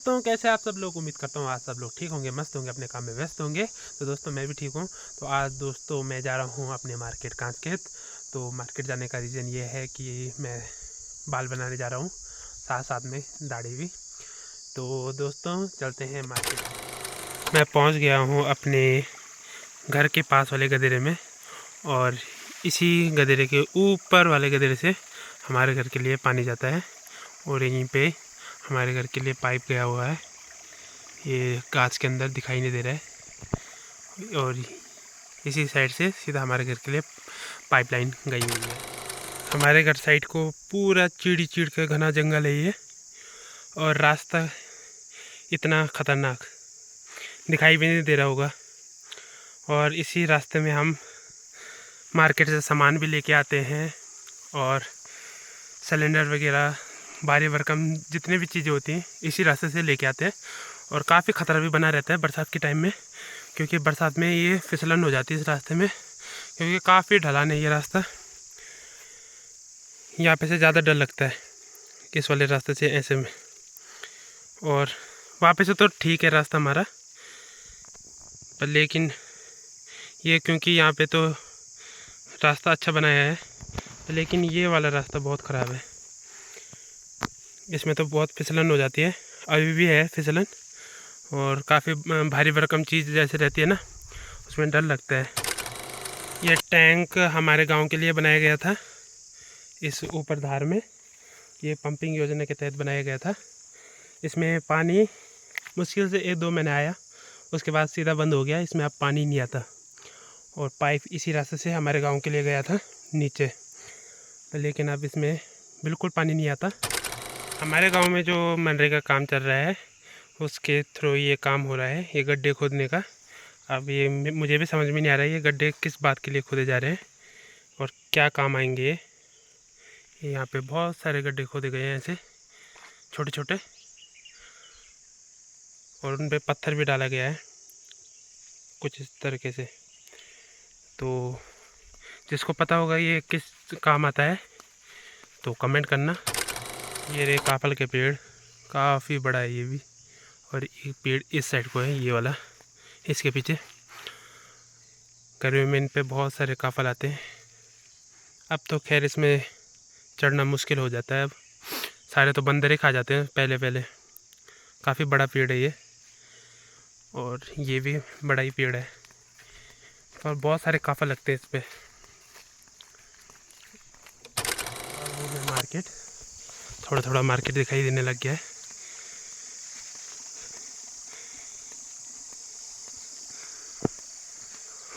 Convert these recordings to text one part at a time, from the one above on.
तो कैसे आप सब लोग, उम्मीद करता हूँ आज सब लोग ठीक होंगे, मस्त होंगे, अपने काम में व्यस्त होंगे। तो दोस्तों मैं भी ठीक हूँ। तो आज दोस्तों मैं जा रहा हूँ अपने मार्केट कांचखेत। तो मार्केट जाने का रीज़न ये है कि मैं बाल बनाने जा रहा हूँ, साथ साथ में दाढ़ी भी। तो दोस्तों चलते हैं मार्केट। मैं पहुँच गया हूँ अपने घर के पास वाले गदेरे में, और इसी गदेरे के ऊपर वाले गदेरे से हमारे घर के लिए पानी जाता है, और यहीं पे हमारे घर के लिए पाइप गया हुआ है। ये कांच के अंदर दिखाई नहीं दे रहा है, और इसी साइड से सीधा हमारे घर के लिए पाइपलाइन गई हुई है। हमारे घर साइड को पूरा चीड़ का घना जंगल है ये, और रास्ता इतना ख़तरनाक दिखाई भी नहीं दे रहा होगा। और इसी रास्ते में हम मार्केट से सामान भी लेके आते हैं, और सिलेंडर वगैरह, भारी भरकम जितने भी चीज़ें होती हैं इसी रास्ते से लेके आते हैं। और काफ़ी ख़तरा भी बना रहता है बरसात के टाइम में, क्योंकि बरसात में ये फिसलन हो जाती है इस रास्ते में, क्योंकि काफ़ी ढलान है ये रास्ता। यहाँ पे से ज़्यादा डर लगता है इस वाले रास्ते से ऐसे में। और वहाँ पे से तो ठीक है रास्ता हमारा, पर लेकिन ये क्योंकि यहाँ पे तो रास्ता अच्छा बनाया है, लेकिन ये वाला रास्ता बहुत ख़राब है। इसमें तो बहुत फिसलन हो जाती है, अभी भी है फिसलन, और काफ़ी भारी भरकम चीज़ जैसे रहती है ना, उसमें डर लगता है। यह टैंक हमारे गांव के लिए बनाया गया था, इस ऊपर धार में। ये पंपिंग योजना के तहत बनाया गया था। इसमें पानी मुश्किल से 1-2 महीने आया, उसके बाद सीधा बंद हो गया। इसमें अब पानी नहीं आता, और पाइप इसी रास्ते से हमारे गांव के लिए गया था नीचे, लेकिन अब इसमें बिल्कुल पानी नहीं आता। हमारे गांव में जो मनरेगा का काम चल रहा है उसके थ्रू ये काम हो रहा है, ये गड्ढे खोदने का। अब ये मुझे भी समझ में नहीं आ रहा है ये गड्ढे किस बात के लिए खोदे जा रहे हैं और क्या काम आएंगे ये। यहाँ पे बहुत सारे गड्ढे खोदे गए हैं ऐसे छोटे छोटे, और उन पे पत्थर भी डाला गया है कुछ इस तरीके से। तो जिसको पता होगा ये किस काम आता है तो कमेंट करना। ये रे काफल के पेड़, काफ़ी बड़ा है ये भी, और एक पेड़ इस साइड को है ये वाला, इसके पीछे। गर्मी में इन पे बहुत सारे काफल आते हैं। अब तो खैर इसमें चढ़ना मुश्किल हो जाता है, अब सारे तो बंदर ही खा जाते हैं पहले पहले। काफ़ी बड़ा पेड़ है ये, और ये भी बड़ा ही पेड़ है, और बहुत सारे काफल लगते हैं इस पर। मार्केट थोड़ा थोड़ा मार्केट दिखाई देने लग गया है।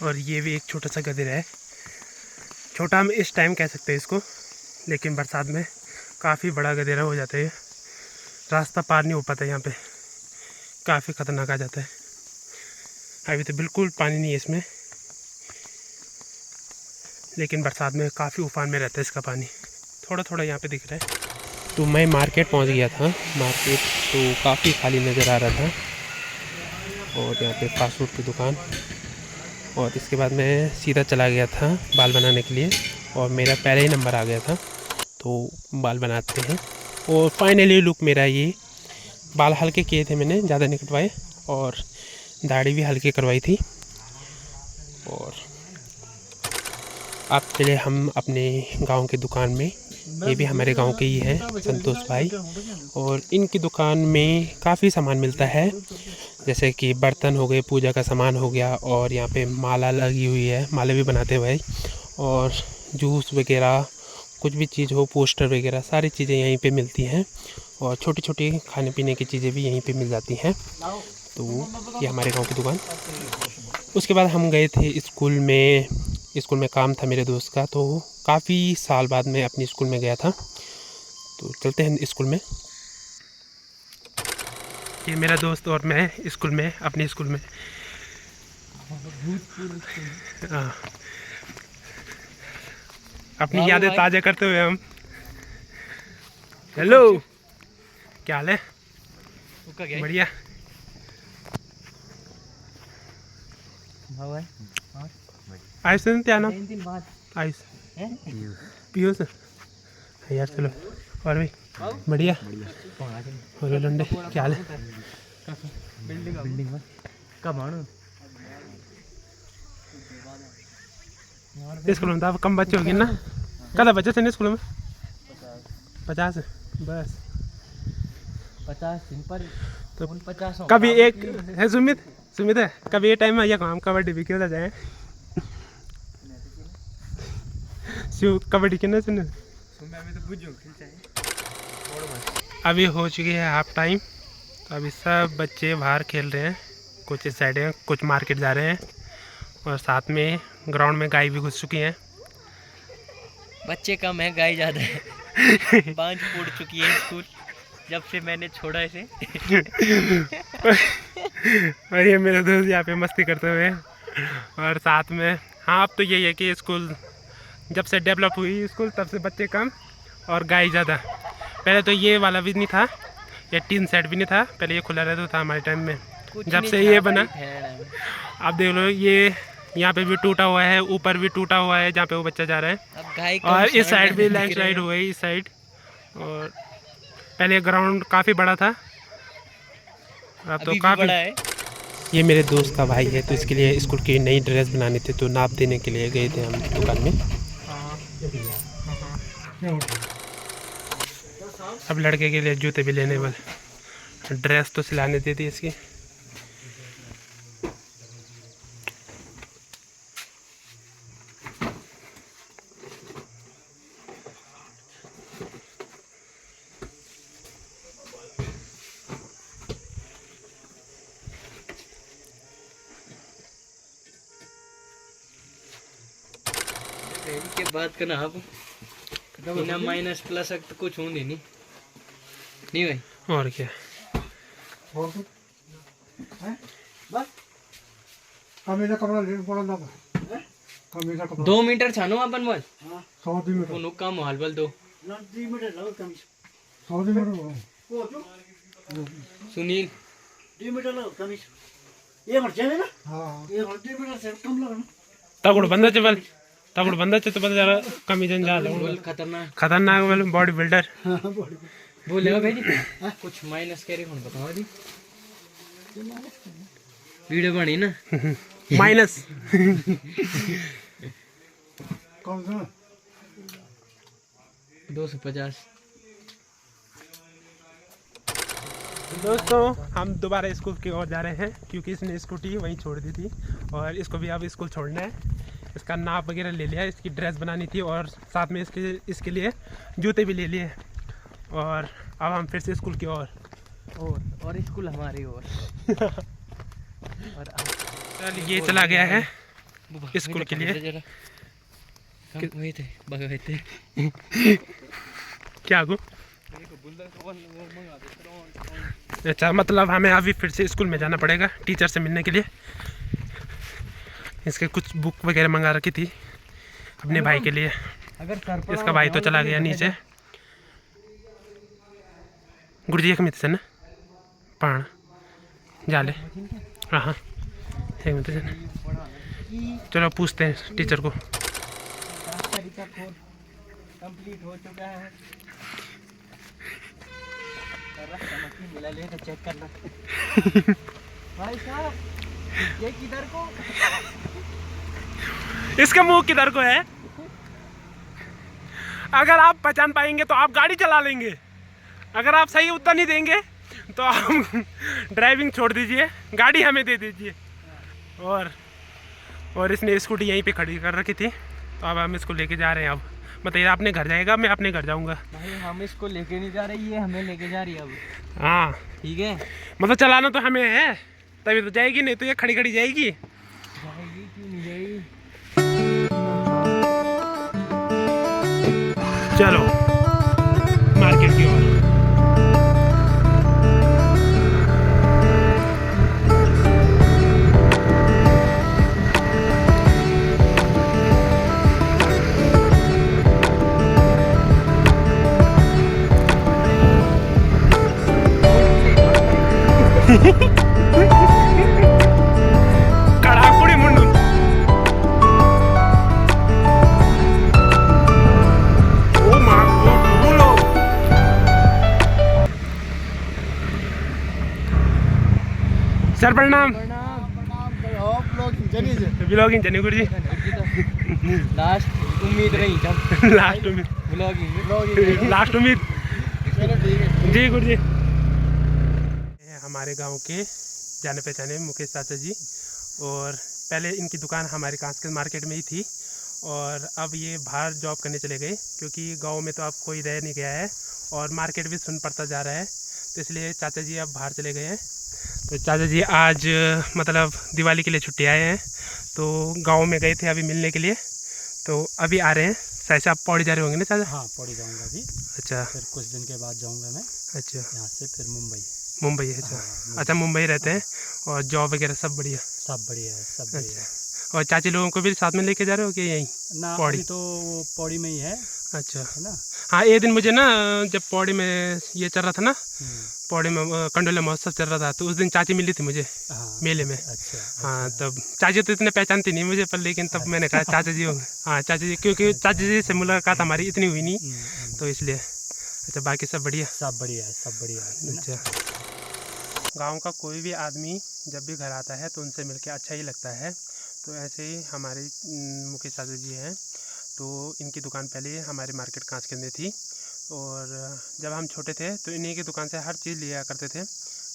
और ये भी एक छोटा सा गदेरा है, छोटा हम इस टाइम कह सकते हैं इसको, लेकिन बरसात में काफ़ी बड़ा गदेरा हो जाता है। रास्ता पार नहीं हो पाता यहाँ पे, काफ़ी ख़तरनाक आ जाता है। अभी तो बिल्कुल पानी नहीं है इसमें, लेकिन बरसात में काफ़ी उफान में रहता है इसका पानी। थोड़ा थोड़ा यहाँ पे दिख रहा है। तो मैं मार्केट पहुँच गया था। मार्केट तो काफ़ी खाली नज़र आ रहा था, और यहाँ पे फास्ट फूड की दुकान। और इसके बाद मैं सीधा चला गया था बाल बनाने के लिए, और मेरा पहले ही नंबर आ गया था। तो बाल बनाते हैं, और फाइनली लुक मेरा ये। बाल हल्के किए थे मैंने, ज़्यादा नहीं कटवाए, और दाढ़ी भी हल्की करवाई थी। और अब चले हम अपने गांव की दुकान में। ये भी हमारे गांव के ही हैं, संतोष भाई, और इनकी दुकान में काफ़ी सामान मिलता है, जैसे कि बर्तन हो गए, पूजा का सामान हो गया, और यहाँ पे माला लगी हुई है, माला भी बनाते हैं भाई, और जूस वगैरह कुछ भी चीज़ हो, पोस्टर वगैरह सारी चीज़ें यहीं पे मिलती हैं, और छोटी छोटी खाने पीने की चीज़ें भी यहीं पे मिल जाती हैं। तो ये हमारे गांव की दुकान। उसके बाद हम गए थे स्कूल में। स्कूल में काम था मेरे दोस्त का, तो काफ़ी साल बाद मैं अपनी स्कूल में गया था। तो चलते हैं स्कूल में। ये मेरा दोस्त और मैं स्कूल में, अपने स्कूल में। हाँ, अपनी यादें ताज़ा करते हुए हम। हेलो, क्या हाल है? बढ़िया। आयुष से क्या नाम? आयुष, पीयूष यार। चलो, और भी बढ़िया। और लंडे क्या हाल है? बिल्डिंग कब आना स्कूल में तो आप कम बच्चे होंगे ना? कदा बच्चे थे स्कूल में? 50 बस 50 दिन पर तो 50 कभी एक है सुमित है कभी ये टाइम में आइए हम कबड्डी भी खेला जाए। शिव कबड्डी खेलना सुन। अभी हो चुकी है हाफ टाइम, तो अभी सब बच्चे बाहर खेल रहे हैं, कुछ इस साइड हैं, कुछ मार्केट जा रहे हैं और साथ में ग्राउंड में गाय भी घुस चुकी हैं। बच्चे कम है, गाय ज़्यादा है। 5 फूट चुकी है स्कूल जब से मैंने छोड़ा इसे। और ये मेरे दोस्त यहाँ पे मस्ती करते हुए और साथ में हाँ अब तो यही है कि स्कूल जब से डेवलप हुई स्कूल तब से बच्चे कम और गाय ज़्यादा। पहले तो ये वाला भी नहीं था, ये टीन सेट भी नहीं था, पहले ये खुला रहता था हमारे टाइम में। जब से ये बना आप देख लो, ये यहाँ पे भी टूटा हुआ है, ऊपर भी टूटा हुआ है जहाँ पे वो बच्चा जा रहा है, और इस साइड भी लैंडस्लाइड हो गई इस साइड। और पहले ग्राउंड काफ़ी बड़ा था, अब तो काफ़ी बड़ा है। ये मेरे दोस्त का भाई है, तो इसके लिए स्कूल की नई ड्रेस बनानी थी, तो नाप देने के लिए गए थे हम दुकान में। अब लड़के के लिए जूते भी लेने वाले, ड्रेस तो सिलाने दी थी इसकी। के बाद का ना अब बिना माइनस प्लस तो कुछ होंगे नहीं भाई। और क्या कपड़ा 2 मीटर छानो अपन बल 100 मीटर काम हाल बल 2 सुनील 2 मीटर लो कमीज ये मर जाए ना। हां ये 2 मीटर से कम लगना तगड़ बंदा चल तगड़ बंदा तो पता जरा कमी जंजाल खतरनाक वाला बॉडी बिल्डर बोलेगा भाई जी कुछ माइनस कह रहे कौन बताओ जी वीडियो बनी ना माइनस कौन सा 250। दोस्तों हम दोबारा स्कूल की ओर जा रहे हैं क्योंकि इसने स्कूटी वहीं छोड़ दी थी और इसको भी अब स्कूल छोड़ना है। इसका नाप वगैरह ले लिया, इसकी ड्रेस बनानी थी और साथ में इसके लिए जूते भी ले लिए और अब हम फिर से स्कूल की ओर और स्कूल हमारी ओर। और चल ये चला गया है स्कूल के लिए। क्या गो अच्छा मतलब हमें अभी फिर से स्कूल में जाना पड़ेगा टीचर से मिलने के लिए। इसके कुछ बुक वगैरह मंगा रखी थी अपने भाई के लिए। इसका भाई तो चला गया नीचे गुरुजी मित से ना पाण जाले। हाँ एक मिनट से चलो पूछते हैं टीचर को। कंप्लीट हो चुका है चेक करना भाई साहब ये किधर को इसका मुंह किधर को है? अगर आप पहचान पाएंगे तो आप गाड़ी चला लेंगे, अगर आप सही उत्तर नहीं देंगे तो आप ड्राइविंग छोड़ दीजिए, गाड़ी हमें दे दीजिए। और इसने स्कूटी यहीं पे खड़ी कर रखी थी, तो अब हम इसको लेके जा रहे हैं। अब बताइए अपने घर जाएगा, मैं अपने घर जाऊंगा। भाई हम इसको लेके नहीं जा रही है, हमें लेके जा रही है अब। हाँ ठीक है, मतलब चलाना तो हमें है, तभी तो जाएगी, नहीं तो ये खड़ी खड़ी जाएगी। जाएगी क्यों नहीं जाएगी। चलो मार्केट की ओर। कड़ाकुड़ी मुंडू ओ मां बोलो सर प्रणाम। ब्लॉगिंग जनी गुरु जी लास्ट उम्मीद रही जब लास्ट उम्मीद ब्लॉगिंग लास्ट उम्मीद चलो ठीक है। जी गुरु जी। हमारे गांव के जाने पहचाने मुकेश चाचा जी, और पहले इनकी दुकान हमारे कांच के मार्केट में ही थी, और अब ये बाहर जॉब करने चले गए क्योंकि गांव में तो अब कोई रह नहीं गया है और मार्केट भी सुन पड़ता जा रहा है, तो इसलिए चाचा जी अब बाहर चले गए हैं। तो चाचा जी आज मतलब दिवाली के लिए छुट्टी आए हैं, तो गांव में गए थे अभी मिलने के लिए, तो अभी आ रहे हैं। शायद से आप पौड़ी जा रहे होंगे ना चाचा? हाँ पौड़ी जाऊंगा अभी। अच्छा, फिर कुछ दिन के बाद जाऊंगा मैं अच्छा, यहाँ से फिर मुंबई। मुंबई है? अच्छा, हाँ, अच्छा मुंबई रहते हैं, और जॉब वगैरह सब बढ़िया? सब बढ़िया है, सब बढ़िया है। और चाची लोगों को भी साथ में लेके जा रहे हो कि यहीं ना पौड़ी? अभी तो वो पौड़ी में ही है अच्छा, ना। हाँ एक दिन मुझे ना जब पौड़ी में ये चल रहा था ना, पौड़ी में कंडोला महोत्सव चल रहा था, तो उस दिन चाची मिली थी मुझे हाँ, मेले में। अच्छा हाँ तब चाची तो इतने पहचानती नहीं मुझे, पर लेकिन तब मैंने कहा चाचा जी होंगे। हाँ चाचा जी, क्योंकि चाचा जी से मुलाकात हमारी इतनी हुई नहीं, तो इसलिए। अच्छा बाकी सब बढ़िया? सब बढ़िया है, सब बढ़िया है। अच्छा, गांव का कोई भी आदमी जब भी घर आता है तो उनसे मिलके अच्छा ही लगता है। तो ऐसे ही हमारे मुकेश चाचा जी हैं, तो इनकी दुकान पहले हमारे मार्केट कांच के अंदर थी, और जब हम छोटे थे तो इन्हीं की दुकान से हर चीज़ लिया करते थे,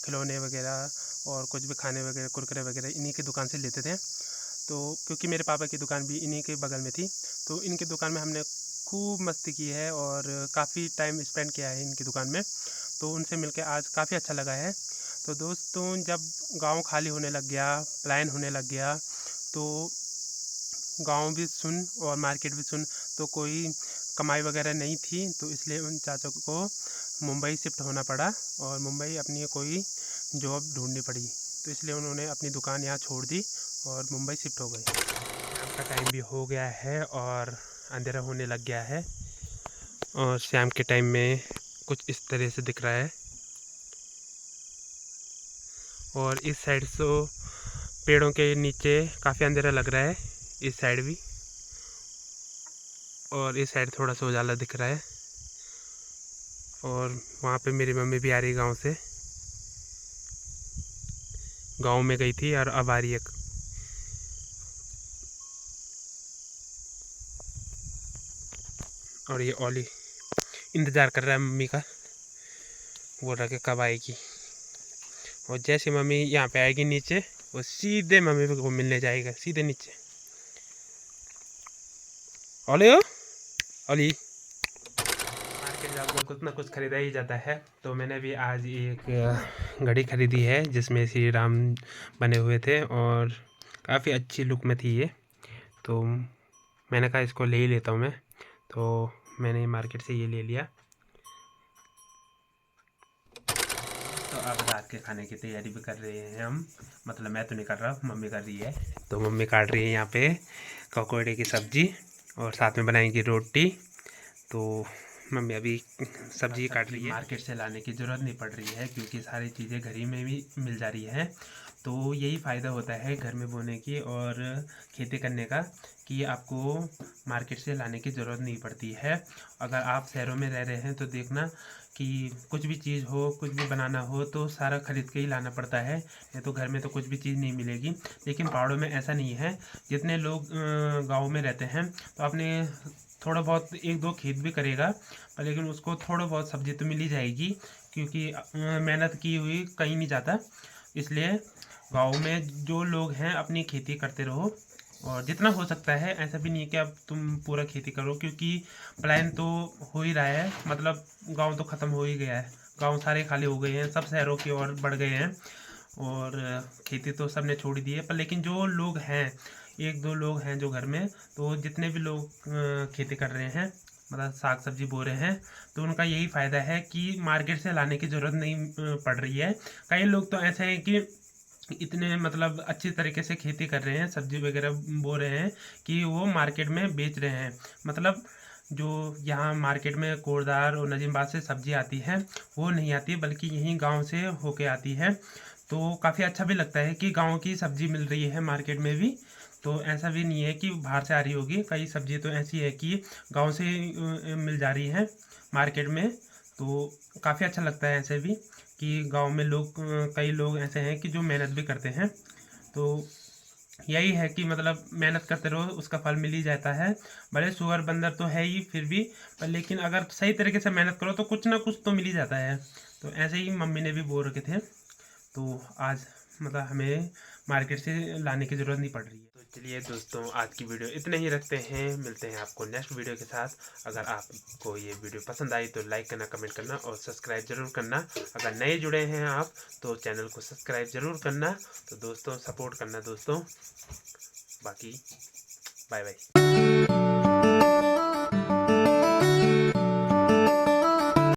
खिलौने वगैरह और कुछ भी खाने वगैरह, कुरकुरे वगैरह इन्हीं की दुकान से लेते थे। तो क्योंकि मेरे पापा की दुकान भी इन्हीं के बगल में थी, तो इनकी दुकान में हमने खूब मस्ती की है और काफ़ी टाइम स्पेंड किया है इनकी दुकान में, तो उनसे मिलकर आज काफ़ी अच्छा लगा है। तो दोस्तों जब गांव खाली होने लग गया, पलायन होने लग गया, तो गांव भी सुन और मार्केट भी सुन, तो कोई कमाई वगैरह नहीं थी, तो इसलिए उन चाचा को मुंबई शिफ्ट होना पड़ा और मुंबई अपनी कोई जॉब ढूंढनी पड़ी, तो इसलिए उन्होंने अपनी दुकान यहाँ छोड़ दी और मुंबई शिफ्ट हो गए। शाम का टाइम भी हो गया है और अंधेरा होने लग गया है, और शाम के टाइम में कुछ इस तरह से दिख रहा है, और इस साइड से पेड़ों के नीचे काफ़ी अंधेरा लग रहा है, इस साइड भी, और इस साइड थोड़ा सा उजाला दिख रहा है। और वहाँ पे मेरी मम्मी भी आ रही गांव से, गांव में गई थी और अब आ रही है। और ये ओली इंतज़ार कर रहा है मम्मी का, बोल रहा कि कब आएगी, और जैसे मम्मी यहाँ पे आएगी नीचे, वो सीधे मम्मी को मिलने जाएगा, सीधे नीचे। ओली हो, ओली। मार्केट जाओ तो कुछ ना कुछ खरीदा ही जाता है, तो मैंने भी आज एक घड़ी खरीदी है जिसमें श्री राम बने हुए थे और काफ़ी अच्छी लुक में थी ये, तो मैंने कहा इसको ले ही लेता हूँ मैं, तो मैंने मार्केट से ये ले लिया। तो अब रात के खाने की तैयारी भी कर रहे हैं हम, मतलब मैं तो नहीं कर रहा, मम्मी कर रही है। तो मम्मी काट रही है यहाँ पे पकौड़े की सब्ज़ी और साथ में बनाएंगी रोटी, तो मम्मी अभी सब्जी काट रही है। मार्केट से लाने की ज़रूरत नहीं पड़ रही है क्योंकि सारी चीज़ें घर ही में भी मिल जा रही है, तो यही फ़ायदा होता है घर में बोने की और खेती करने का, कि आपको मार्केट से लाने की ज़रूरत नहीं पड़ती है। अगर आप शहरों में रह रहे हैं तो देखना कि कुछ भी चीज़ हो, कुछ भी बनाना हो तो सारा ख़रीद के ही लाना पड़ता है, नहीं तो घर में तो कुछ भी चीज़ नहीं मिलेगी। लेकिन पहाड़ों में ऐसा नहीं है, जितने लोग गाँव में रहते हैं तो अपने थोड़ा बहुत एक दो खेत भी करेगा, पर लेकिन उसको थोड़ा बहुत सब्ज़ी तो मिल ही जाएगी, क्योंकि मेहनत की हुई कहीं नहीं जाता। इसलिए गाँव में जो लोग हैं अपनी खेती करते रहो, और जितना हो सकता है, ऐसा भी नहीं है कि अब तुम पूरा खेती करो, क्योंकि पलायन तो हो ही रहा है, मतलब गांव तो ख़त्म हो ही गया है, गांव सारे खाली हो गए हैं, सब शहरों की ओर बढ़ गए हैं, और खेती तो सब ने छोड़ दी है। पर लेकिन जो लोग हैं, एक दो लोग हैं जो घर में, तो जितने भी लोग खेती कर रहे हैं, मतलब साग सब्जी बो रहे हैं, तो उनका यही फ़ायदा है कि मार्केट से लाने की ज़रूरत नहीं पड़ रही है। कई लोग तो ऐसे हैं कि इतने मतलब अच्छी तरीके से खेती कर रहे हैं, सब्जी वगैरह बो रहे हैं कि वो मार्केट में बेच रहे हैं। मतलब जो यहाँ मार्केट में कोरदार और नजीमबाद से सब्जी आती है वो नहीं आती, बल्कि यहीं गांव से होके आती है, तो काफ़ी अच्छा भी लगता है कि गांव की सब्जी मिल रही है मार्केट में भी। तो ऐसा भी नहीं है कि बाहर से आ रही होगी, कई सब्जी तो ऐसी है कि गांव से मिल जा रही है मार्केट में, तो काफ़ी अच्छा लगता है ऐसे भी कि गांव में लोग कई लोग ऐसे हैं कि जो मेहनत भी करते हैं। तो यही है कि मतलब मेहनत करते रहो, उसका फल मिल ही जाता है। भले सुअर बंदर तो है ही फिर भी, पर लेकिन अगर सही तरीके से मेहनत करो तो कुछ ना कुछ तो मिल ही जाता है। तो ऐसे ही मम्मी ने भी बोल रखे थे, तो आज मतलब हमें मार्केट से लाने की ज़रूरत नहीं पड़ रही है। तो चलिए दोस्तों, आज की वीडियो इतने ही रखते हैं। मिलते हैं आपको नेक्स्ट वीडियो के साथ। अगर आपको ये वीडियो पसंद आई तो लाइक करना, कमेंट करना और सब्सक्राइब ज़रूर करना। अगर नए जुड़े हैं आप तो चैनल को सब्सक्राइब ज़रूर करना। तो दोस्तों सपोर्ट करना दोस्तों। बाकी बाय बाय।